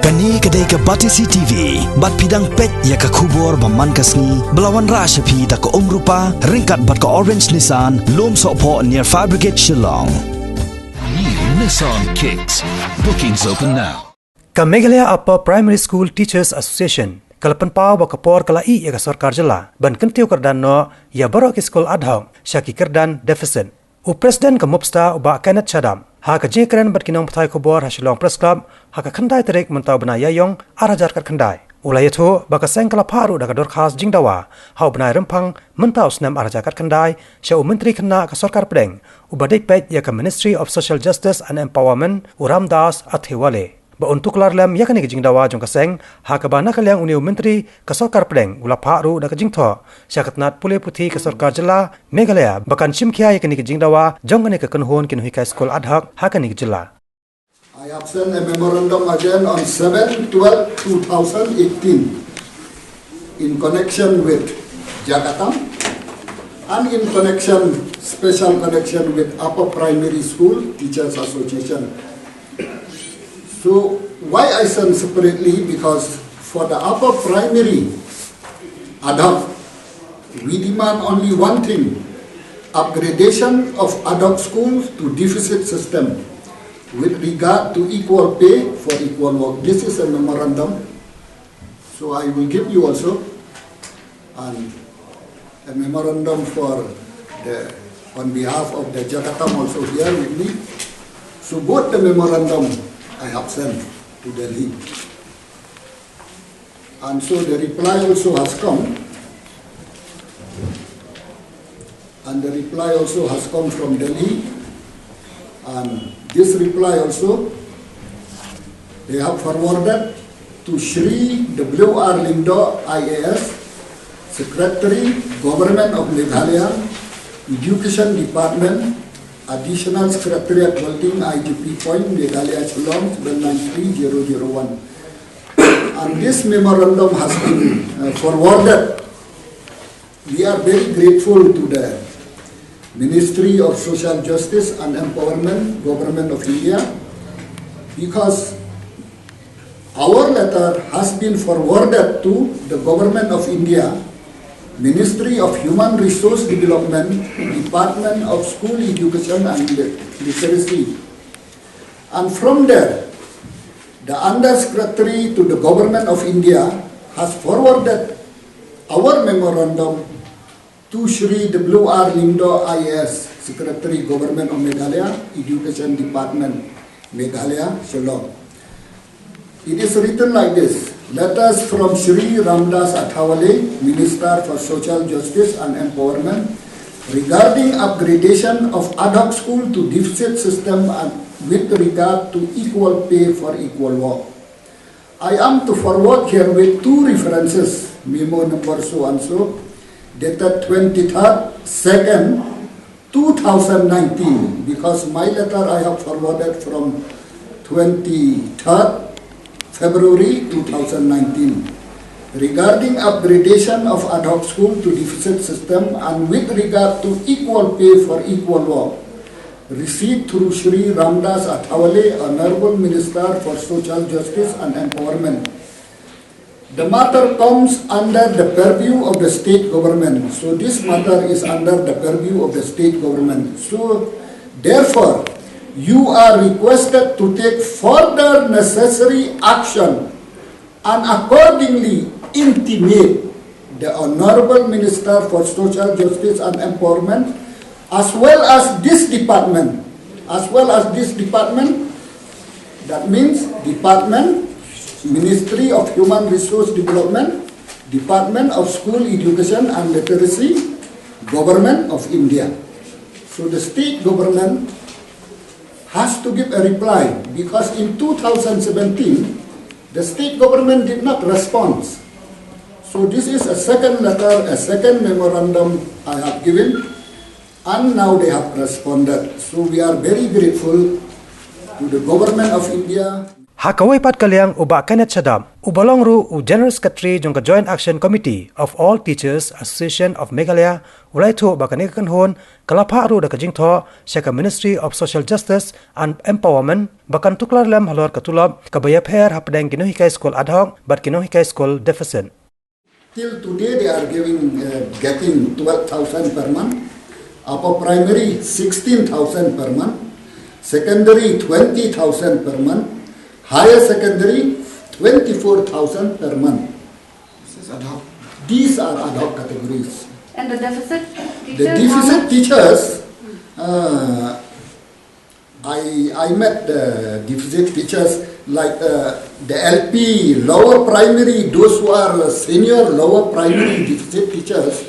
Kani kedai ke Batisi TV, bat pidang pet ya ke kubur baman kasni, belawan rasa pi tak ke rupa, ringkat bat ke orange Nissan, lom sokpo near Fire Brigade Shillong. New Nissan Kicks. Bookings open now. Ka Meghalaya Upper Primary School Teachers Association, kalapan pau ba kapor kala I ya ka Sorkar jela, ban Kyntiew Kyrdan no ya baro ke Skul Adhoc, syaki Kyrdan Defict. U Presiden ke Mupsta ba Kenneth Chadam, ha ka jekren bat kinong patai kubor ha Shillong Press Club, ha ka khandai terik mentau bana yayong arajar kat khandai. Ulai itu ba ka seng kala paru da ka dorkhas jing Dawa, ha benai rempang mentau snam arajar kat khandai, sya u menteri kena ka Sorkar pedeng, u ba Defict ya ka Ministry of Social Justice and Empowerment u Ramdas Athewale. Ba untuk larlam ya kani jing Dawa jong ka seng, ha ka ba nakalyang uniu menteri ka Sorkar pedeng ula paru da ka jing tho, sya katnat pule puthi ka Sorkar jela Meghalaya bakan chimkhia ya kani jing Dawa jong kani ka kanhon kin hui ka Skul Adhoc ha kani jela. I have sent a memorandum again on 7/12/2018 in connection with Jakarta and in special connection with Upper Primary School Teachers Association. So why I send separately? Because for the upper primary Adhoc, we demand only one thing: upgradation of Adhoc schools to deficit system with regard to equal pay for equal work. This is a memorandum, so I will give you also and a memorandum for on behalf of the Jakarta also here with me. So both the memorandum I have sent to Delhi, and so the reply also has come, and the reply also has come from Delhi, and this reply also they have forwarded to Shri W.R. Lindo IAS, Secretary, Government of Meghalaya, Education Department, Additional Secretariat Building, IGP Point, Meghalaya Shillong 793001. And this memorandum has been forwarded. We are very grateful to the Ministry of Social Justice and Empowerment, Government of India, because our letter has been forwarded to the Government of India, Ministry of Human Resource Development, Department of School Education and Literacy. And from there, the Undersecretary to the Government of India has forwarded our memorandum to Shri W.R. Lindo IAS, Secretary, Government of Meghalaya, Education Department, Meghalaya, Shillong. It is written like this: letters from Shri Ramdas Athewale, Minister for Social Justice and Empowerment, regarding upgradation of Adhoc school to deficit system and with regard to equal pay for equal work. I am to forward here with two references, memo number so and so, dated 23rd, 2nd, 2019, because my letter I have forwarded from 23rd February 2019 regarding upgradation of Adhoc school to deficit system and with regard to equal pay for equal work, received through Shri Ramdas Athewale, Honorable Minister for Social Justice and Empowerment. The matter comes under the purview of the state government. So this matter is under the purview of the state government. So therefore, you are requested to take further necessary action and accordingly intimate the Honorable Minister for Social Justice and Empowerment as well as this department. That means Department, Ministry of Human Resource Development, Department of School Education and Literacy, Government of India. So the state government has to give a reply, because in 2017 the state government did not respond. So this is a second letter, a second memorandum I have given, and now they have responded. So we are very grateful to the Government of India. Hakawai pat kaliang uba Kenneth Chadam, ubalong ru u General Secretary jong ka Joint Action Committee of All Teachers Association of Meghalaya, ulai thu ba kanekan hon, kalapa ru da kajing tho, syaka Ministry of Social Justice and Empowerment, bakan tuklar lem halor katulab, kabaya pher hapdeng kinohikai Skul Adhoc, but kinohikai Skul Defict. Till today they are getting 12,000 per month, upper primary 16,000 per month, secondary 20,000 per month, higher secondary 24,000 per month. This is ad hoc. These are ad hoc categories. And the deficit teachers? The deficit teachers, I met the deficit teachers like the LP, lower primary, those who are senior lower primary deficit teachers,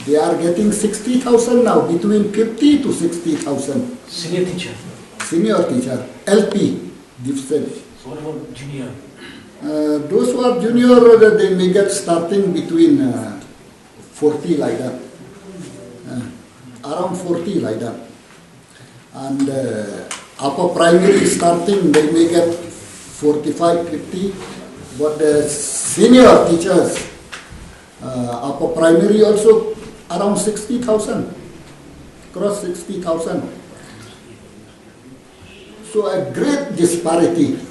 they are getting 60,000 now, between 50 to 60,000. Senior teacher. Senior teacher, LP deficit. So what about junior? Those who are junior, they may get starting between 40 like that. Around 40 like that. And upper primary starting, they may get 45, 50. But the senior teachers, upper primary also around 60,000. Cross 60,000. So a great disparity.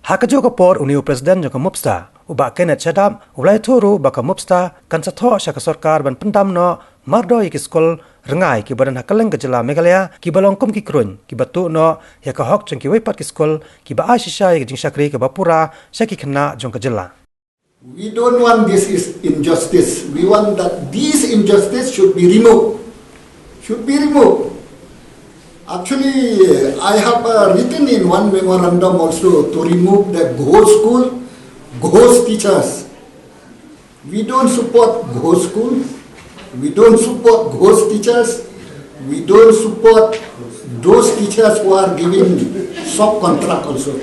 Hakajo ka por uniu Presiden jong ka Mupsta, uba Kenneth Chadam, ulai thuru baka Mupsta kan satho syaka Sorkar ban pendam no mardo yiki Skul rengai ki badan hakaleng ke jela Meghalaya ki balong kum ki krun ki batu no ya ka hok jong ki wepat ki Skul ki ba ashisha yiki jing syakri ke bapura syaki kena jong ka jela. We don't want this is injustice. We want that this injustice should be removed. Actually, I have written in one memorandum also to remove the ghost school, ghost teachers. We don't support ghost school. We don't support ghost teachers. We don't support those teachers who are giving subcontract also.